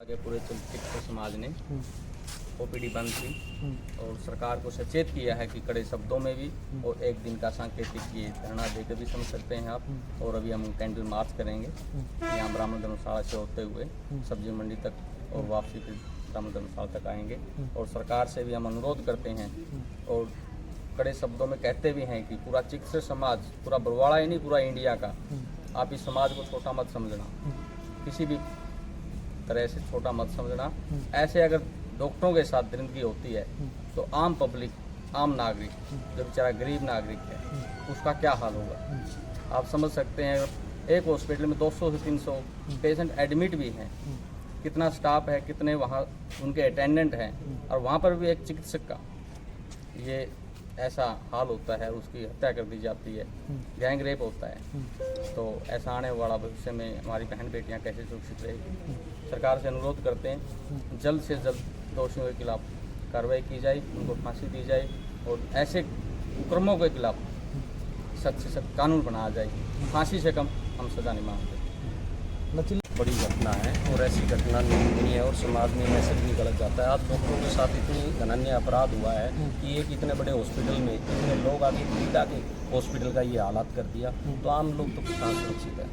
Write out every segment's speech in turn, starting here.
आगे पूरे चिकित्सक समाज ने ओपीडी बंद की और सरकार को सचेत किया है कि कड़े शब्दों में भी और एक दिन का सांकेतिक ये धरना देकर भी समझ सकते हैं आप। और अभी हम कैंडल मार्च करेंगे यहाँ ब्राह्मण धर्मशाला से होते हुए सब्जी मंडी तक और वापसी फिर ब्राह्मण धर्मशाला तक आएंगे। और सरकार से भी हम अनुरोध करते हैं और कड़े शब्दों में कहते भी हैं कि पूरा चिकित्सक समाज, पूरा बरवाड़ा ही नहीं पूरा इंडिया का, आप इस समाज को छोटा मत समझना, किसी भी तरह से छोटा मत समझना। ऐसे अगर डॉक्टरों के साथ दरिंदगी होती है तो आम पब्लिक, आम नागरिक जो बेचारा गरीब नागरिक है उसका क्या हाल होगा आप समझ सकते हैं। एक हॉस्पिटल में 200 से 300 पेशेंट एडमिट भी हैं, कितना स्टाफ है, कितने वहाँ उनके अटेंडेंट हैं, और वहाँ पर भी एक चिकित्सक का ये ऐसा हाल होता है, उसकी हत्या कर दी जाती है, गैंग रेप होता है। तो ऐसा आने वाला भविष्य में हमारी बहन बेटियां कैसे सुरक्षित रहेगी। सरकार से अनुरोध करते हैं जल्द से जल्द दोषियों के खिलाफ कार्रवाई की जाए, उनको फांसी दी जाए और ऐसे कुकर्मों के खिलाफ सख्त से सख्त कानून बनाया जाए। फांसी से कम हम सजा नहीं मांगते। बड़ी घटना है और ऐसी घटना निंदनीय है और समाज में मैसेज भी गलत जाता है। आज डॉक्टरों के साथ इतनी घनन्य अपराध हुआ है कि एक इतने बड़े हॉस्पिटल में इतने लोग आके भीड़ आके हॉस्पिटल का ये हालात कर दिया, तो आम लोग तो कहाँ सुरक्षित है।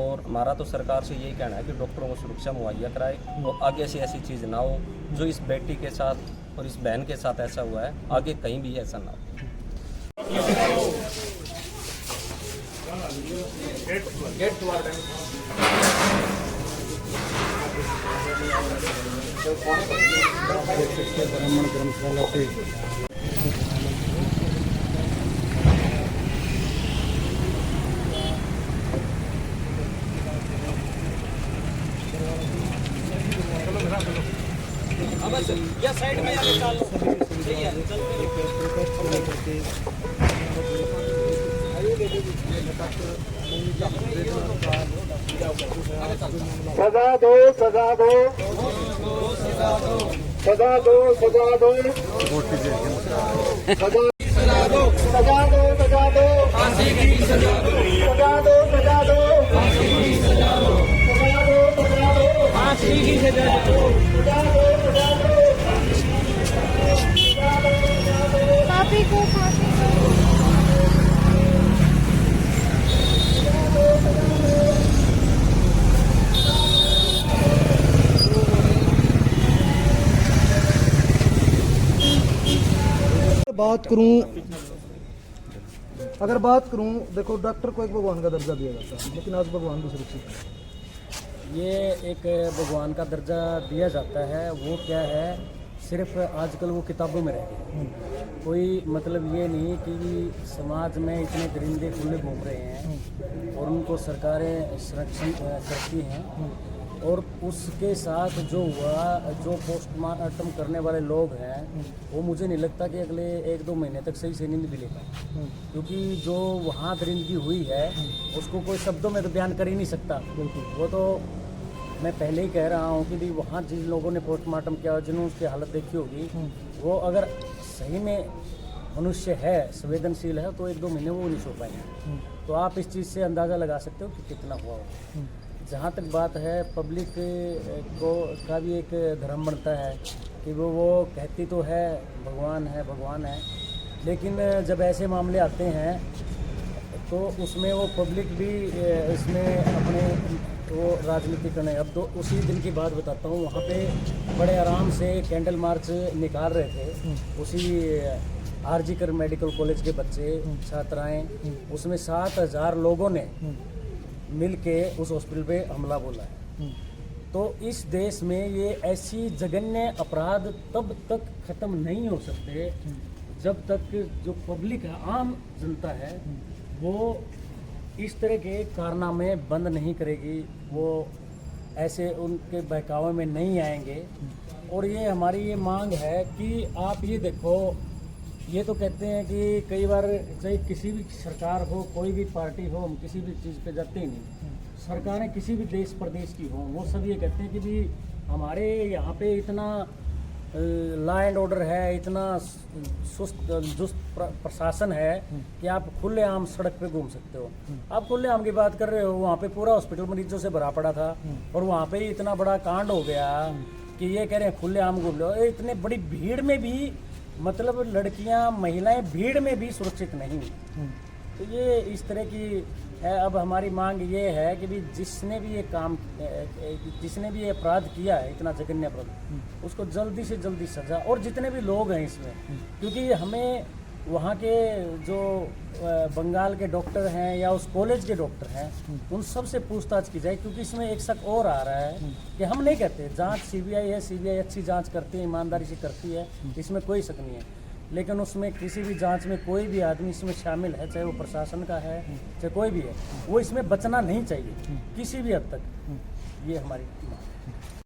और हमारा तो सरकार से यही कहना है कि डॉक्टरों को सुरक्षा मुहैया कराए और आगे से ऐसी चीज़ ना हो जो इस बेटी के साथ और इस बहन के साथ ऐसा हुआ है, आगे कहीं भी ऐसा ना हो। ब्राह्मण धर्मशाला से या साइड में आगे डाल लो, सही है। सजा दो, सजा दो, सजा दो, सजा दो, सजा दो, सजा दो, सजा दो, फांसी की सजा दो, सजा दो, सजा दो, फांसी की सजा दो, सजा दो, सजा दो, फांसी की सजा दो, सजा दो, सजा दो, पापी को फांसी दो। अगर बात करूं, देखो डॉक्टर को एक भगवान का दर्जा दिया जाता है, लेकिन आज भगवान भी सुरक्षित है। ये एक भगवान का दर्जा दिया जाता है, वो क्या है, सिर्फ आजकल वो किताबों में रह गए। कोई मतलब ये नहीं कि समाज में इतने दरिंदे खुले घूम रहे हैं और उनको सरकारें संरक्षण करती हैं, और उसके साथ जो हुआ, जो पोस्टमार्टम करने वाले लोग हैं, वो मुझे नहीं लगता कि अगले 1-2 महीने तक सही से नींद भी ले पाए, क्योंकि जो वहाँ दरिंदगी हुई है उसको कोई शब्दों में तो बयान कर ही नहीं सकता। वो तो मैं पहले ही कह रहा हूँ कि भी वहाँ जिन लोगों ने पोस्टमार्टम किया, जिन्होंने उसकी हालत देखी होगी, वो अगर सही में मनुष्य है, संवेदनशील है, तो 1-2 महीने वो नहीं सो पाएंगे। तो आप इस चीज़ से अंदाज़ा लगा सकते हो कि कितना हुआ होगा। जहाँ तक बात है पब्लिक को का भी एक धर्म बनता है कि वो कहती तो है भगवान है, भगवान है, लेकिन जब ऐसे मामले आते हैं तो उसमें वो पब्लिक भी इसमें अपने वो राजनीति करने। अब तो उसी दिन की बात बताता हूँ, वहाँ पे बड़े आराम से कैंडल मार्च निकाल रहे थे, उसी आरजीकर मेडिकल कॉलेज के बच्चे, छात्राएं, उसमें 7000 लोगों ने मिल के उस हॉस्पिटल पे हमला बोला है। तो इस देश में ये ऐसी जघन्य अपराध तब तक ख़त्म नहीं हो सकते जब तक जो पब्लिक है, आम जनता है, वो इस तरह के कारनामे बंद नहीं करेगी, वो ऐसे उनके बहकावे में नहीं आएंगे। और ये हमारी ये मांग है कि आप ये देखो, ये तो कहते हैं कि कई बार चाहे किसी भी सरकार हो, कोई भी पार्टी हो, हम किसी भी चीज़ पे जाते ही नहीं। सरकारें किसी भी देश प्रदेश की हो, वो सब ये कहते हैं कि भी हमारे यहाँ पे इतना लॉ एंड ऑर्डर है, इतना दुष्ट प्रशासन है कि आप खुलेआम सड़क पे घूम सकते हो। आप खुलेआम की बात कर रहे हो, वहाँ पे पूरा हॉस्पिटल मरीजों से भरा पड़ा था और वहाँ पे ही इतना बड़ा कांड हो गया कि ये कह रहे हैं खुलेआम घूम लो। इतने बड़ी भीड़ में भी मतलब लड़कियाँ महिलाएं भीड़ में भी सुरक्षित नहीं। तो ये इस तरह की है। अब हमारी मांग ये है कि भी जिसने भी ये अपराध किया है, इतना जघन्य अपराध, उसको जल्दी से जल्दी सजा, और जितने भी लोग हैं इसमें, क्योंकि हमें वहाँ के जो बंगाल के डॉक्टर हैं या उस कॉलेज के डॉक्टर हैं उन सब से पूछताछ की जाए, क्योंकि इसमें एक शक और आ रहा है कि हम नहीं कहते जांच सीबीआई है, सीबीआई अच्छी जांच करती है, ईमानदारी से करती है, इसमें कोई शक नहीं है, लेकिन उसमें किसी भी जांच में कोई भी आदमी इसमें शामिल है, चाहे वो प्रशासन का है चाहे कोई भी है, वो इसमें बचना नहीं चाहिए किसी भी हद तक। ये हमारी मांग है।